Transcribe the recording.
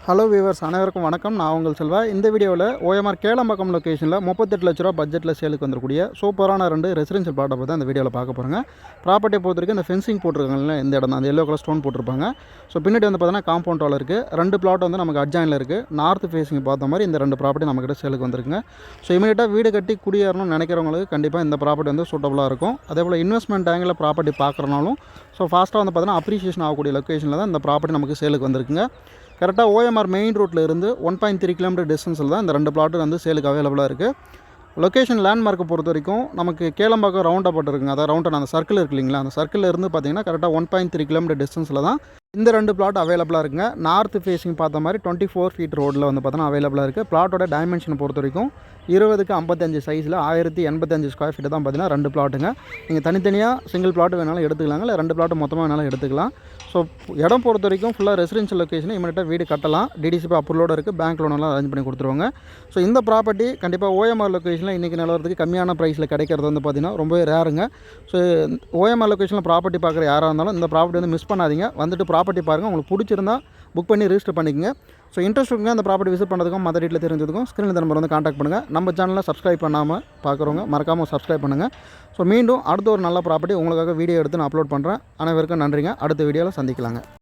Hello viewers அனைவருக்கும் வணக்கம். நான் உங்கள் செல்வா. இந்த வீடியோவில் ஓஎம்ஆர் கேளம்பாக்கம் லொக்கேஷனில் 38 லட்ச ரூபா பட்ஜெட்டில் சேலுக்கு வந்துக்கூடிய சூப்பரான 2 ரெசிடென்ஷியல் ப்ளாட்டை பற்றி இந்த வீடியோவில் பார்க்க போகிறோங்க. ப்ராப்பர்ட்டியை பொறுத்த வரைக்கும் இந்த ஃபென்சிங் போட்டிருக்காங்கல்ல, இந்த இடம் தான் அந்த எல்லோ கலர் ஸ்டோன் போட்டிருப்பாங்க. ஸோ பின்னாடி வந்து பார்த்தீங்கன்னா காம்பவுண்ட் வால் இருக்குது. 2 பிளாட் வந்து நமக்கு அட்ஜாயினில் இருக்குது. நார்த் ஃபேஸிங் பார்த்த மாதிரி இந்த 2 ப்ராப்பர்ட்டி நம்மக்கிட்ட சேலுக்கு வந்திருக்குங்க. ஸோ இமீடியட்டாக வீடு கட்டி குடியேறணும்னு நினைக்கிறவங்களுக்கு கண்டிப்பாக இந்த ப்ராப்பர்ட்டி வந்து சூட்டபுளாக இருக்கும். அதே போல் இன்வெஸ்ட்மெண்ட் ஆங்கில் ப்ராப்பர்ட்டி பார்க்குறனாலும் ஸோ ஃபாஸ்ட்டாக வந்து பார்த்தீங்கன்னா அப்ரிஷியேஷன் ஆகக்கூடிய லொக்கேஷனில் தான் இந்த ப்ராப்பர்ட்டி நமக்கு சேலுக்கு வந்திருக்குங்க. கரெக்டாக ஓஎம்ஆர் மெயின் ரோட்டில் இருந்து 1.3 கிலோமீட்டர் டிஸ்டன்ஸில் தான் இந்த 2 பிளாட்டு வந்து சேலுக்கு அவைலபிளாக இருக்குது. லொக்கேஷன் லேண்ட்மார்க்கை பொறுத்த வரைக்கும் நமக்கு கேளம்பாக்கம் ரவுண்டாக போட்டுருக்குங்க. அதாவது ரவுண்டாக அந்த சர்க்கிள் இருக்கு இல்லைங்களா, அந்த சர்க்கிளில் இருந்து பார்த்தீங்கன்னா கரெக்டாக 1.3 கிலோமீட்டர் டிஸ்டன்ஸில் தான் இந்த 2 பிளாட் அவைலபிளாக இருக்குங்க. நார்த் ஃபேஸிங் பார்த்த மாதிரி 24 ஃபீட் ரோடில் வந்து பார்த்தீங்கன்னா அவைலபிளாக இருக்குது. பிளாட்டோட டைமென்ஷனை பொறுத்த வரைக்கும் 20க்கு 55 சைஸில் 1085 ஸ்கொயர் ஃபீட்டு தான் பார்த்தீங்கன்னா 2 பிளாட்டுங்க. நீங்கள் தனித்தனியாக சிங்கிள் பிளாட் வேணாலும் எடுத்துக்கலாங்க, இல்லை 2 பிளாட்டு மொத்தமாக வேணாலும் எடுத்துக்கலாம். ஸோ இடம் பொறுத்த வரைக்கும் ஃபுல்லாக ரெசிடென்ஷியல் லொக்கேஷன், இமீடியட்டாக வீடு கட்டலாம். டிடிசிபி அப்ரூவோட இருக்குது, பேங்க் லோனெல்லாம் அரேஞ்ச் பண்ணி கொடுத்துருவாங்க. ஸோ இந்த ப்ராப்பர்ட்டி கண்டிப்பாக ஓஎம்ஆர் லொக்கேஷனில் இன்றைக்கி நிலவரத்துக்கு கம்மியான ப்ரைஸில் கிடைக்கிறது வந்து பார்த்திங்கன்னா ரொம்பவே ரேருங்க. ஸோ ஓஎம்ஆர் லொக்கேஷனில் ப்ராப்பர்ட்டி பார்க்குற யாராக இருந்தாலும் இந்த ப்ராப்பர்ட்டி வந்து மிஸ் பண்ணாதீங்க. வந்துட்டு ப்ராப்பர்ட்டி பாருங்கள், உங்களுக்கு பிடிச்சிருந்தா புக் பண்ணி ரிஜிஸ்டர் பண்ணிக்கங்க. ஸோ இன்ட்ரெஸ்ட் இருக்குங்க அந்த ப்ராப்பர்ட்டி விசிட் பண்ணுறதுக்கும் மற்ற டீட்டில் தெரிஞ்சதுக்கும் ஸ்க்ரீனில் நம்பர் வந்து காண்டாக்ட் பண்ணுங்கள். நம்ம சேனலில் சப்ஸ்கிரைப் பண்ணாமல் பார்க்குறவங்க மறக்காமல் சப்ஸ்கிரைப் பண்ணுங்கள். ஸோ மீண்டும் அடுத்த ஒரு நல்ல ப்ராப்பர்ட்டி உங்களுக்காக வீடியோ எடுத்து நான் அப்லோட் பண்ணுறேன். அனைவருக்கும் நன்றிங்க. அடுத்த வீடியோவில் சந்திக்கலாங்க.